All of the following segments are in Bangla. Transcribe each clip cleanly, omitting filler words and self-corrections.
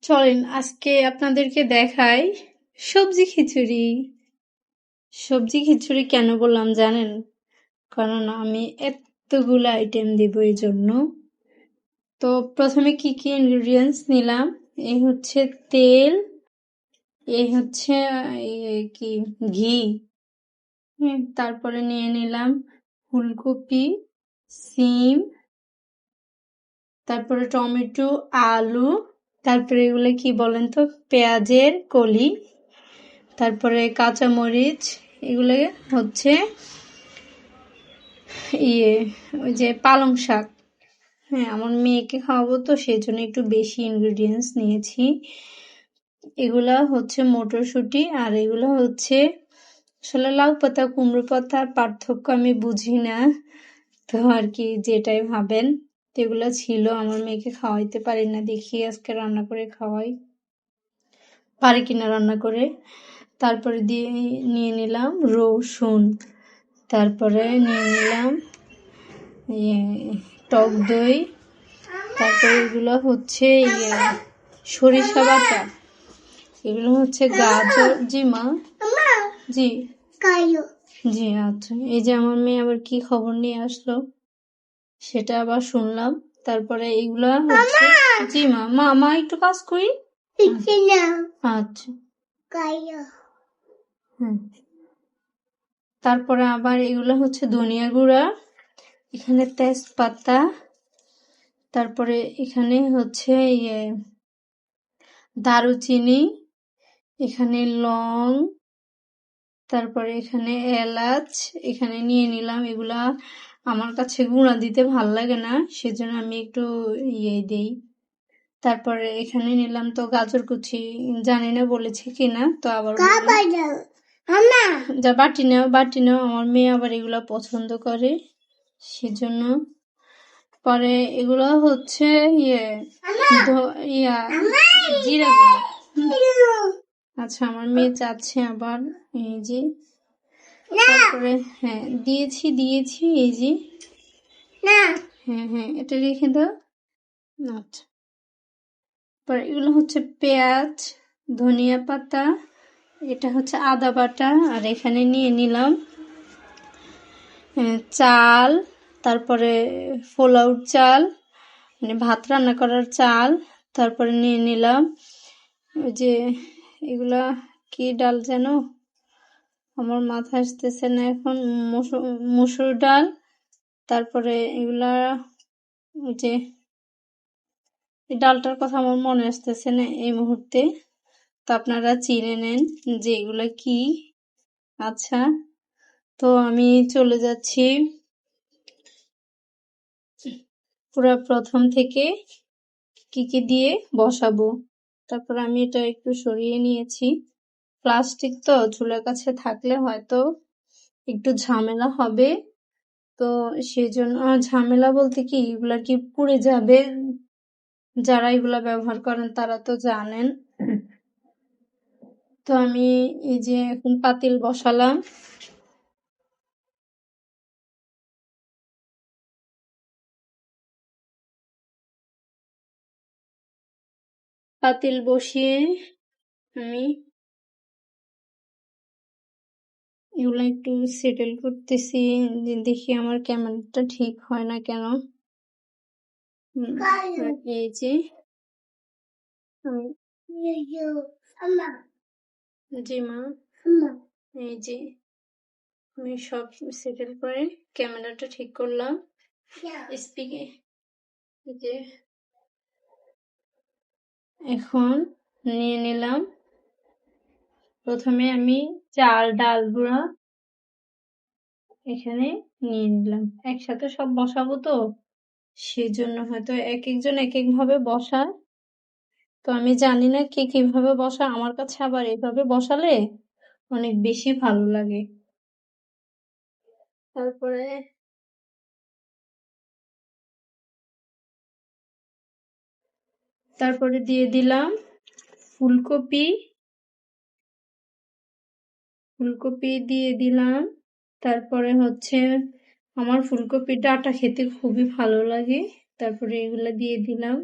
চলেন আজকে আপনাদেরকে দেখাই সবজি খিচুড়ি। সবজি খিচুড়ি কেন বললাম জানেন? কারণ আমি এতগুলো আইটেম দিব এই জন্য। তো প্রথমে কি কি ইনগ্রিডিয়েন্টস নিলাম, এই হচ্ছে তেল, এই হচ্ছে কি ঘি, তারপরে নিয়ে নিলাম ফুলকপি, সিম, তারপরে টমেটো, আলু, তারপরে এগুলো কি বলেন তো, পেঁয়াজের কলি, তারপরে কাঁচামরিচ, এগুলো হচ্ছে ওই যে পালং শাক। হ্যাঁ, আমার মেয়েকে খাওয়াবো তো সেই জন্য একটু বেশি ইনগ্রিডিয়েন্টস নিয়েছি। এগুলা হচ্ছে মটরশুঁটি, আর এগুলো হচ্ছে আসলে লাউ পাতা কুমড়ো পাতার পার্থক্য আমি বুঝি না, তো আর কি যেটাই ভাবেন। এগুলো ছিল, আমার মেয়েকে খাওয়াইতে পারি না, দেখি আজকে রান্না করে খাওয়াই, পারি কিনা রান্না করে। তারপরে নিয়ে নিলাম রসুন, তারপরে নিয়ে নিলাম টক দই, তারপরে এগুলো হচ্ছে সরিষা বাটা, এগুলো হচ্ছে গাজর। জি মা, জি জি আচ্ছা। এই যে আমার মেয়ে আবার কি খবর নিয়ে আসলো সেটা আবার শুনলাম। তারপরে এগুলা হচ্ছে, জি মা, মা একটু কাজ করি। আচ্ছা, তারপরে আবার এগুলো হচ্ছে ধনিয়া গুঁড়া, এখানে তেজপাতা, তারপরে এখানে হচ্ছে দারুচিনি, এখানে লং, তারপরে এখানে এলাচ, এখানে নিয়ে নিলাম। এগুলা আমার কাছে গুঁড়া দিতে ভাল লাগে না, সেজন্য আমি একটু দেই। তারপরে এখানে নিলাম তো গাজর কুচি, জানি না বলেছি কিনা, তো আবার যা বাটি নাও, আমার মেয়ে আবার এগুলা পছন্দ করে সেজন্য। পরে এগুলো হচ্ছে জিরা গুঁড়া। আচ্ছা, আমার মেয়ে চাচ্ছে আবার, এই যে তারপরে হ্যাঁ দিয়েছি এই যে, হ্যাঁ এটা রেখে দাও। আচ্ছা, পরে এগুলো হচ্ছে পেঁয়াজ, ধনিয়া পাতা, এটা হচ্ছে আদা বাটা, আর এখানে নিয়ে নিলাম চাল, তারপরে পোলাও চাল, মানে ভাত রান্না করার চাল, তারপরে নিয়ে নিলাম ওই যে এগুলা কি ডাল যেন, আমার মাথা আসতেছে না এখন, মসুর ডাল, তারপরে এগুলা ওই যে ডালটার কথা আমার মনে আসতেছে না এই মুহূর্তে, তো আপনারা চিনে নেন যে এগুলা কি। আচ্ছা, তো আমি চলে যাচ্ছি পুরো প্রথম থেকে কি কি দিয়ে বসাবো। তারপর আমি এটা একটু সরিয়ে নিয়েছি, প্লাস্টিক তো চুলার কাছে থাকলে হয়তো একটু ঝামেলা হবে, তো সেজন্য ঝামেলা বলতে কি, এগুলা কি পুড়ে যাবে, যারা এগুলা ব্যবহার করেন তারা তো জানেন। তো আমি এই যে এখন পাতিল বসালাম, পাতিল বসিয়ে আমি এগুলা একটু সেটেল করতেছি, দেখি আমার ক্যামেরাটা ঠিক হয় না কেন। এই যে জি মা, এই যে আমি সব সেটেল করে ক্যামেরাটা ঠিক করলাম, স্পিকে যে এখন নিয়ে নিলাম। প্রথমে আমি চাল ডাল গুঁড়া এখানে নিয়ে নিলাম, একসাথে সব বসাবো তো সেজন্য হয়তো এক একজন এক এক ভাবে বসায়, তো আমি জানি না কে কিভাবে বসায়, আমার কাছে আবার এভাবে বসালে অনেক বেশি ভালো লাগে। তারপরে দিয়ে দিলাম ফুলকপি দিয়ে দিলাম, তারপরে হচ্ছে আমার ফুলকপির ডাঁটা খেতে খুবই ভালো লাগে, তারপরে এগুলা দিয়ে দিলাম।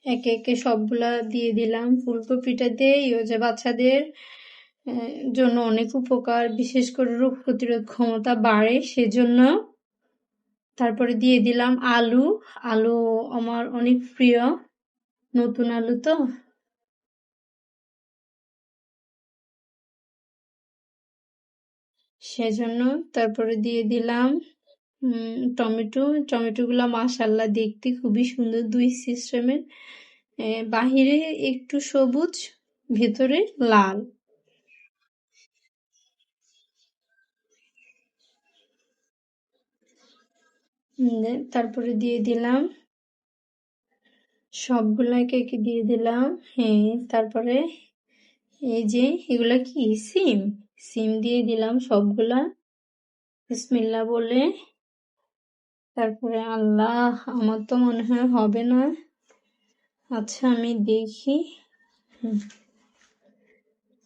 একে একে সবগুলা দিয়ে দিলাম। ফুলকপিটাতে যে বাচ্চাদের জন্য অনেক উপকার, বিশেষ করে রোগ প্রতিরোধ ক্ষমতা বাড়ে সেজন্য। তারপরে দিয়ে দিলাম আলু। আলু আমার অনেক প্রিয়, নতুন আলু তো। সেজন্য তারপরে দিয়ে দিলাম টমেটোগুলো মাশাআল্লাহ দেখতে খুবই সুন্দর, দুই সিস্টেমের, বাহিরে একটু সবুজ, ভেতরে লাল। তারপরে দিয়ে দিলাম সবগুলা একে দিয়ে দিলাম। হ্যাঁ, তারপরে এই যে এগুলা কি সিম দিয়ে দিলাম সবগুলা বিসমিল্লাহ বলে। তারপরে আল্লাহ, আমার তো মনে হয় হবে না। আচ্ছা আমি দেখি।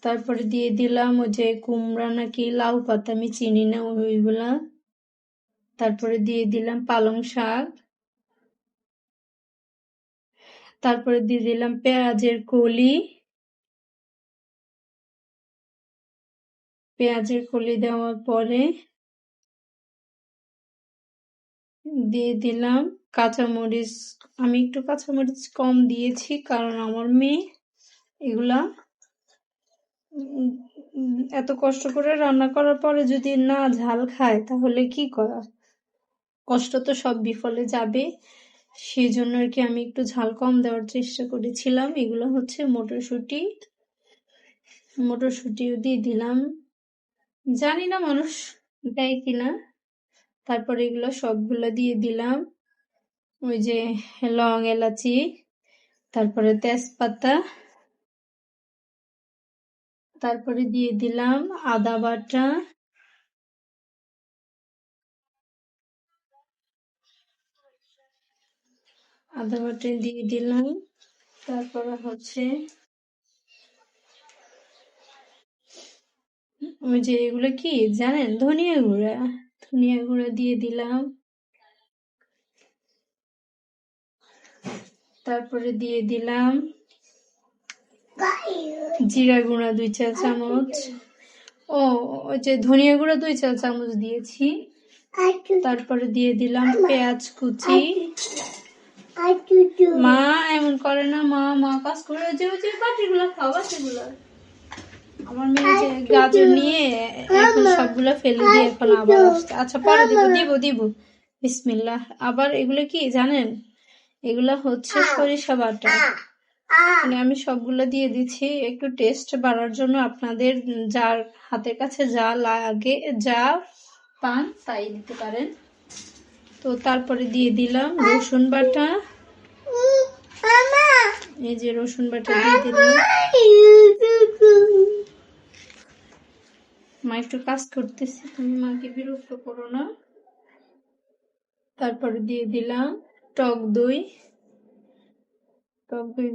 তারপরে দিয়ে দিলাম ওই যে কুমড়া নাকি লাউ পাতা, আমি চিনি না ওইগুলা। তারপরে দিয়ে দিলাম পালং শাক। তারপরে দিয়ে দিলাম পেঁয়াজের কলি। পেঁয়াজের কলি দেওয়ার পরে দিয়ে দিলাম কাঁচামরিচ। আমি একটু কাঁচামরিচ কম দিয়েছি কারণ আমার মেয়ে এগুলা এত কষ্ট করে রান্না করার পরে যদি না ঝাল খায় তাহলে কি করা, কষ্ট তো সব বিফলে যাবে। সেজন্য আর কি আমি একটু ঝাল কম দেওয়ার চেষ্টা করেছিলাম। এগুলো হচ্ছে মটরশুঁটিও দিয়ে দিলাম, জানি না মানুষ দেয় কিনা। তারপরে এগুলো সবগুলো দিয়ে দিলাম, ওই যে লং, এলাচি, তারপরে তেজপাতা। তারপরে দিয়ে দিলাম আদা বাটা। দিয়ে দিলাম। তারপরে হচ্ছে ওই যে এগুলো কি জানেন, ধনিয়া গুঁড়া দিয়ে দিলাম। তারপরে দিয়ে দিলাম জিরা গুঁড়া 2 চা চামচ। ওই যে ধনিয়া গুঁড়া 2 চা চামচ দিয়েছি। তারপরে দিয়ে দিলাম পেঁয়াজ কুচি। মা এমন করে না, মা কাজ করে, যে বাটিগুলো খাও, বাটিগুলো। আমার মেয়ে যে গাজর নিয়ে এখন সবগুলো ফেলে দিয়ে এখন আবার আসছে। আচ্ছা পরে দিব। বিসমিল্লাহ। আবার এগুলো কি জানেন, এগুলা হচ্ছে সরিষা বাটা। মানে আমি সবগুলো দিয়ে দিচ্ছি একটু টেস্ট বাড়ার জন্য। আপনাদের যার হাতের কাছে যা লাগে, যা পান তাই দিতে পারেন। তো তারপরে দিয়ে দিলাম রসুন বাটা। এই যে রসুন বাটা দিয়ে দিলাম। মা একটু কাজ করতেছি, তুমি মাকে বিরক্ত করো না। তারপরে দিয়ে দিলাম টক দই।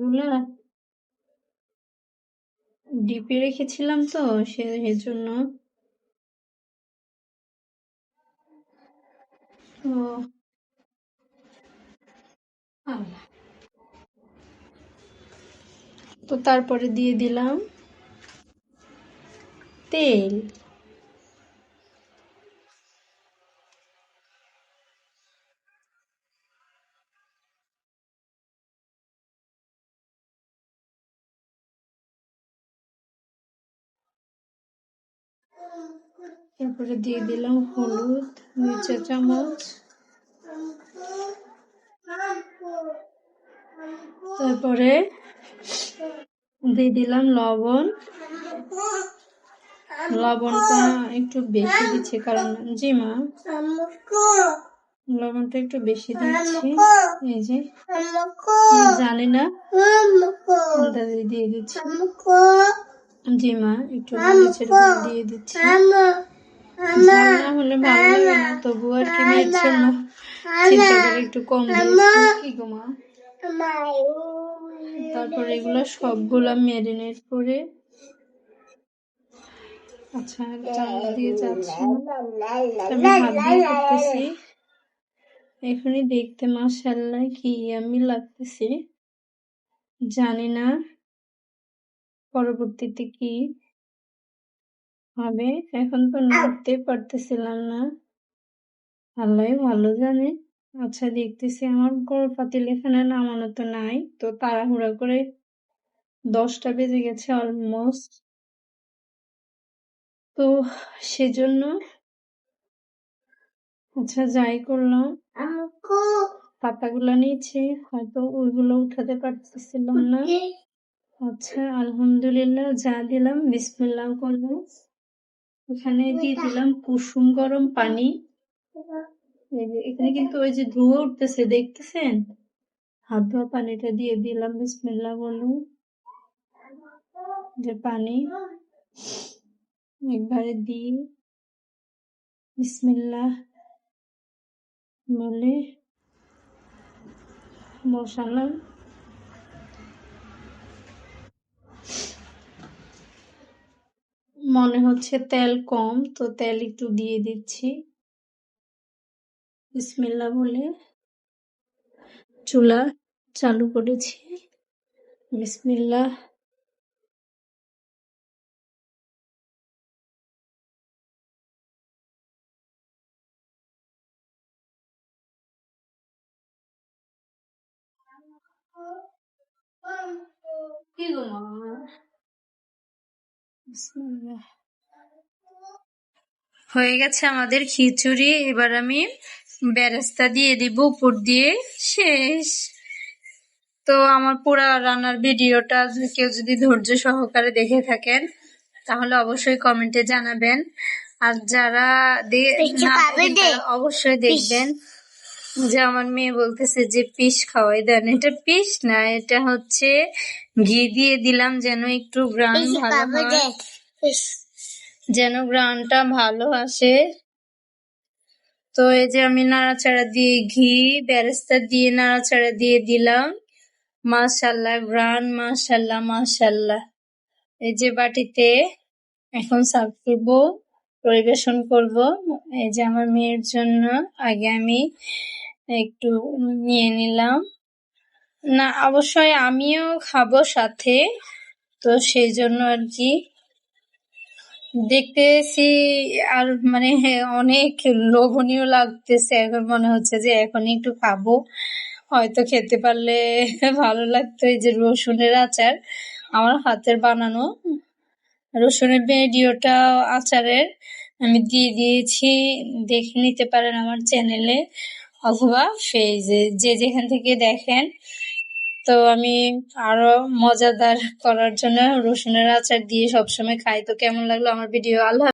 গুলা ডিপে রেখেছিলাম তো সেজন্য। তো তারপরে দিয়ে দিলাম তেল। তারপরে দিয়ে দিলাম হলুদ 2 চা চামচ। তারপরে দিয়ে দিলাম লবণ। লবণটা একটু বেশি দিচ্ছি কারণ, জি মা, লবণটা একটু বেশি দিচ্ছি। এই যে জানি না, দিয়ে দিচ্ছি। জি মা, একটু মরিচের গুঁড়ো দিয়ে দিচ্ছি। ঝাল না হলে ভালো লাগে না, তবু আর কি মেয়ের জন্য চিন্তা করে একটু কম দিয়েছি। কি গো মা। তারপরে এগুলো সবগুলা ম্যারিনেট করে, আচ্ছা চামচ দিয়ে যাচ্ছি, আমি হাত দিয়ে করতেছি। এখনই দেখতে মাশাআল্লাহ কি ইয়াম্মি লাগতেছে। জানি না পরবর্তীতে কি হবে, এখন তো নড়তে পারতেছিলাম না, আল্লাহ ভালো জানে। আচ্ছা দেখতেছি আমার গড় পাতিল এখানে নামানো তো নাই, তো তাড়াহুড়া করে 10টা বেজে গেছে অলমোস্ট, তো সেজন্য আচ্ছা যাই করলাম, পাতাগুলো নিয়েছি, হয়তো ওইগুলো উঠাতে পারতেছিলাম না। আচ্ছা আলহামদুলিল্লাহ, যা দিলাম বিসমিল্লাহ করলাম, এখানে দিয়ে দিলাম কুসুম গরম পানি। এখানে কিন্তু ওই যে ধোঁয়া উঠতেছে দেখতেছেন, হাত ধোয়া পানিটা দিয়ে দিলাম, বিসমিল্লাহ বলুন, যে পানি একবারে দিই বিসমিল্লাহ বলে বসালাম। মনে হচ্ছে তেল কম, তো তেল একটু দিয়ে দিচ্ছি, বিসমিল্লাহ বলে চুলা চালু করেছি, বিসমিল্লাহ। কি গো মা, বিসমিল্লাহ। হয়ে গেছে আমাদের খিচুড়ি, এবার আমি বেরেস্তা দিয়ে দিব উপর দিয়ে, শেষ। তো আমার পুরা রান্নার ভিডিওটা কেউ যদি ধৈর্য সহকারে দেখে থাকেন তাহলে অবশ্যই কমেন্টে জানাবেন, আর যারা অবশ্যই দেখবেন। যে আমার মেয়ে বলতেছে যে পিস খাওয়াই দেন, এটা পিস না, এটা হচ্ছে ঘি দিয়ে দিলাম যেন একটু গ্রান ভালো হয়, যেন গ্রানটা ভালো আসে। তো এই যে আমি নাড়াচাড়া দিয়ে ঘি বেরেস্তা দিয়ে নাড়াচাড়া দিয়ে দিলাম, মাশাআল্লাহ গ্রান, মাশাআল্লাহ মাশাআল্লাহ। এই যে বাটিতে এখন সার্ভ করব, পরিবেশন করব। এই যে আমার মেয়ের জন্য আগে আমি একটু নিয়ে নিলাম, না অবশ্যই আমিও খাবো সাথে, তো সেই জন্য আর কি দেখতেছি, আর মানে অনেক লোভনীয় লাগতেছে, এখন মনে হচ্ছে যে এখন একটু খাবো, হয়তো খেতে পারলে ভালো লাগতো। এই যে রসুনের আচার, আমার হাতের বানানো রসুনের ভিডিওটা আচারের আমি দিয়ে দিয়েছি, দেখে নিতে পারেন আমার চ্যানেলে অথবা পেজে, যে যেখান থেকে দেখেন। তো আমি আরো মজাদার করার জন্য রসুনের আচার দিয়ে সবসময় খাই। তো কেমন লাগলো আমার ভিডিও? আল্লাহ।